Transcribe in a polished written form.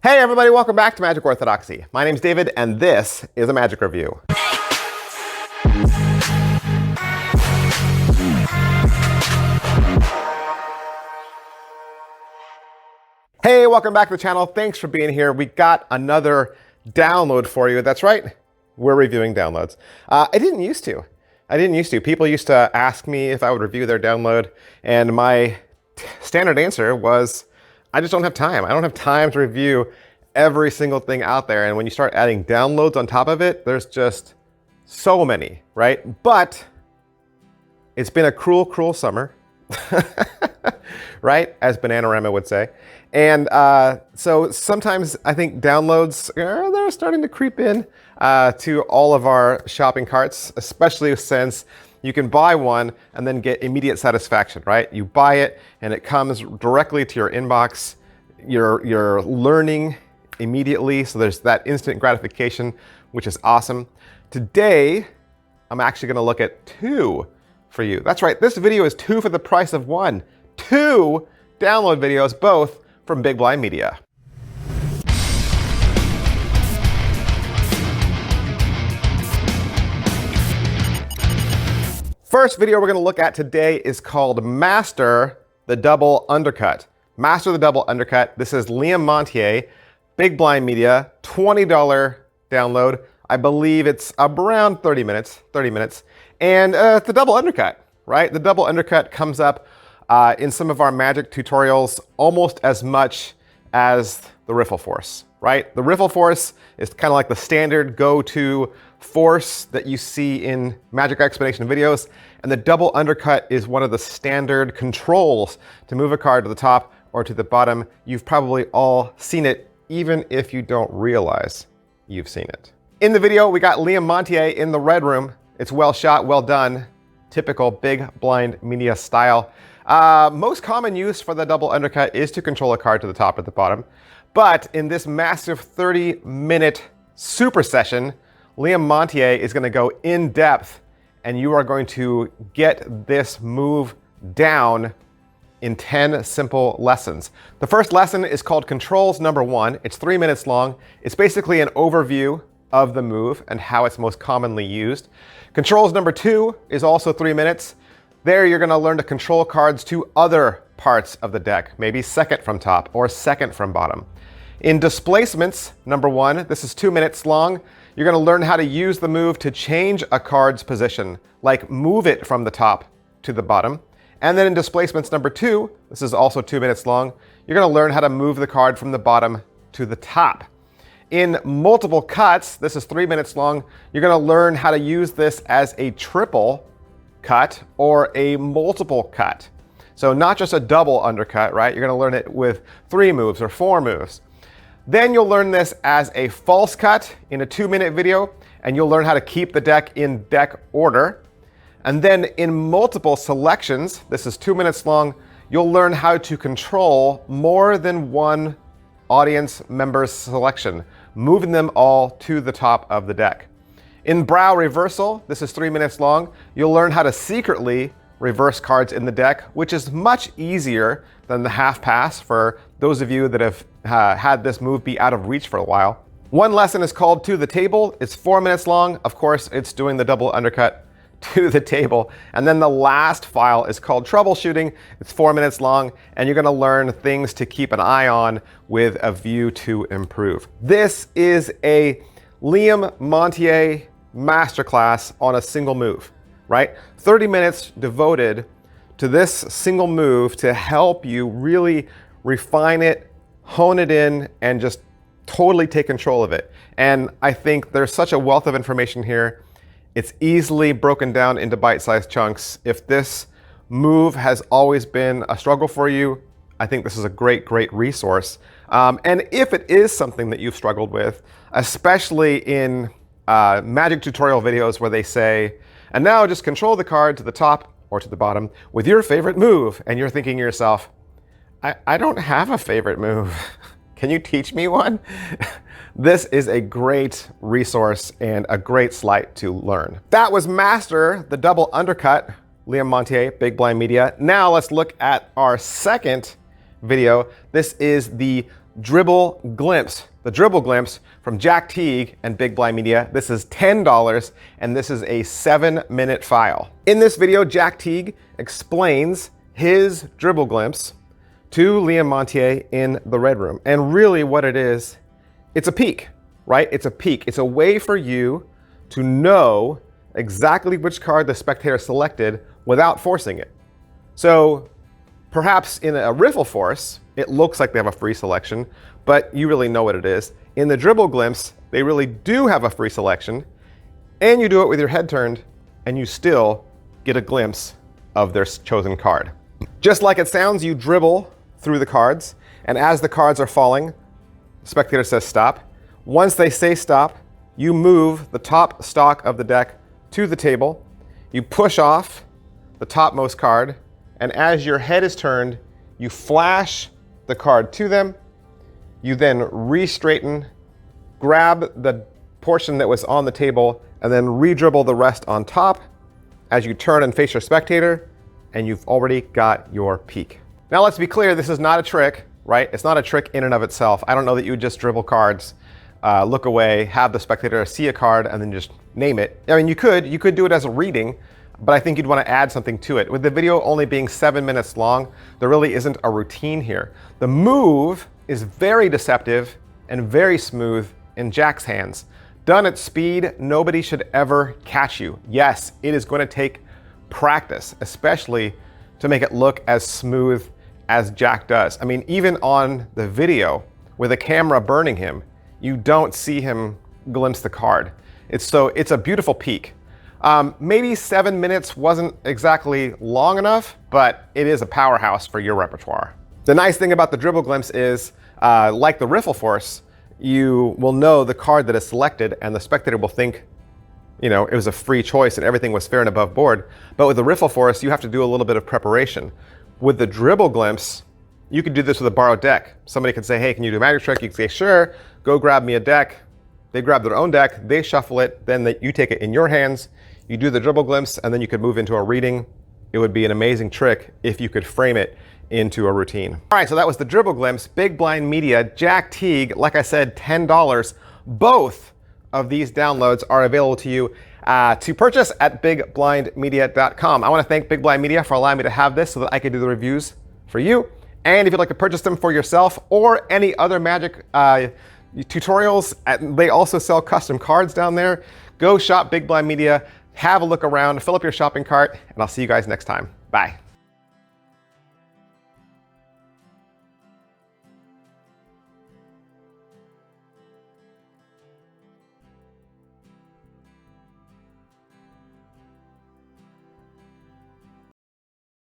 Hey everybody, welcome back to Magic Orthodoxy. My name's David and this is a magic review. Hey, welcome back to the channel. Thanks for being here. We got another download for you. That's right, we're reviewing downloads. I didn't used to. People used to ask me if I would review their download, and my standard answer was, I just don't have time. I don't have time to review every single thing out there. And when you start adding downloads on top of it, there's just so many, right? But it's been a cruel, cruel summer, right? As Bananarama would say. And so sometimes I think downloads, they're starting to creep in to all of our shopping carts, especially since you can buy one and then get immediate satisfaction, right? You buy it and it comes directly to your inbox. You're learning immediately, so there's that instant gratification, which is awesome. Today, I'm actually gonna look at two for you. That's right, this video is two for the price of one. Two download videos, both from Big Blind Media. First video we're gonna look at today is called Master the Double Undercut. Master the Double Undercut. This is Liam Montier, Big Blind Media, $20 download. I believe it's around 30 minutes. And it's the Double Undercut, right? The Double Undercut comes up in some of our magic tutorials almost as much as the Riffle Force, right? The Riffle Force is kind of like the standard go-to force that you see in magic explanation videos, and the Double Undercut is one of the standard controls to move a card to the top or to the bottom. You've probably all seen it, even if you don't realize you've seen it. In the video, we got Liam Montier in the red room. It's well shot, well done, typical Big Blind Media style. Most common use for the Double Undercut is to control a card to the top or the bottom. But in this massive 30-minute super session, Liam Montier is going to go in depth, and you are going to get this move down in 10 simple lessons. The first lesson is called Controls Number 1. It's 3 minutes long. It's basically an overview of the move and how it's most commonly used. Controls Number 2 is also 3 minutes. There you're going to learn to control cards to other parts of the deck, maybe second from top or second from bottom. In Displacements Number 1, this is 2 minutes long. You're going to learn how to use the move to change a card's position, like move it from the top to the bottom. And then in Displacements Number 2, this is also 2 minutes long, you're going to learn how to move the card from the bottom to the top. In Multiple Cuts, this is 3 minutes long, you're going to learn how to use this as a triple cut or a multiple cut. So not just a double undercut, right? You're going to learn it with 3 moves or 4 moves. Then you'll learn this as a false cut in a 2-minute video, and you'll learn how to keep the deck in deck order. And then in Multiple Selections, this is 2 minutes long, you'll learn how to control more than one audience member's selection, moving them all to the top of the deck. In Brow Reversal, this is 3 minutes long, you'll learn how to secretly reverse cards in the deck, which is much easier than the half pass for those of you that have had this move be out of reach for a while. One lesson is called To the Table. It's 4 minutes long. Of course, it's doing the Double Undercut to the table. And then the last file is called Troubleshooting. It's 4 minutes long, and you're going to learn things to keep an eye on with a view to improve. This is a Liam Montier masterclass on a single move, right? 30 minutes devoted to this single move to help you really refine it, hone it in, and just totally take control of it. And I think there's such a wealth of information here. It's easily broken down into bite-sized chunks. If this move has always been a struggle for you, I think this is a great, great resource. And if it is something that you've struggled with, especially in magic tutorial videos where they say, and now just control the card to the top or to the bottom with your favorite move, and you're thinking to yourself, I don't have a favorite move. Can you teach me one? This is a great resource and a great sleight to learn. That was Master the Double Undercut, Liam Montier, Big Blind Media. Now let's look at our second video. This is the Dribble Glimpse, the Dribble Glimpse from Jack Teague and Big Blind Media. This is $10, and this is a 7-minute file. In this video, Jack Teague explains his Dribble Glimpse to Liam Montier in the Red Room. And really what it is, it's a peek, right? It's a peek. It's a way for you to know exactly which card the spectator selected without forcing it. So perhaps in a riffle force, it looks like they have a free selection, but you really know what it is. In the Dribble Glimpse, they really do have a free selection, and you do it with your head turned, and you still get a glimpse of their chosen card. Just like it sounds, you dribble through the cards, and as the cards are falling, the spectator says stop. Once they say stop, you move the top stock of the deck to the table, you push off the topmost card, and as your head is turned, you flash the card to them. You then re-straighten, grab the portion that was on the table, and then re-dribble the rest on top as you turn and face your spectator, and you've already got your peek. Now let's be clear, this is not a trick, right? It's not a trick in and of itself. I don't know that you would just dribble cards, look away, have the spectator see a card, and then just name it. I mean, you could do it as a reading, but I think you'd want to add something to it. With the video only being 7 minutes long, there really isn't a routine here. The move is very deceptive and very smooth in Jack's hands. Done at speed, nobody should ever catch you. Yes, it is going to take practice, especially to make it look as smooth as Jack does. I mean, even on the video with a camera burning him, you don't see him glimpse the card. It's a beautiful peek. Maybe 7 minutes wasn't exactly long enough, but it is a powerhouse for your repertoire. The nice thing about the Dribble Glimpse is, like the Riffle Force, you will know the card that is selected, and the spectator will think, you know, it was a free choice and everything was fair and above board. But with the Riffle Force, you have to do a little bit of preparation. With the Dribble Glimpse, you could do this with a borrowed deck. Somebody could say, hey, can you do a magic trick? You could say, sure, go grab me a deck. They grab their own deck, they shuffle it, then you take it in your hands, you do the Dribble Glimpse, and then you could move into a reading. It would be an amazing trick if you could frame it into a routine. All right, so that was the Dribble Glimpse, Big Blind Media, Jack Teague. Like I said, $10. Both of these downloads are available to you to purchase at bigblindmedia.com. I want to thank Big Blind Media for allowing me to have this so that I could do the reviews for you. And if you'd like to purchase them for yourself or any other magic tutorials, they also sell custom cards down there. Go shop Big Blind Media, have a look around, fill up your shopping cart, and I'll see you guys next time. Bye.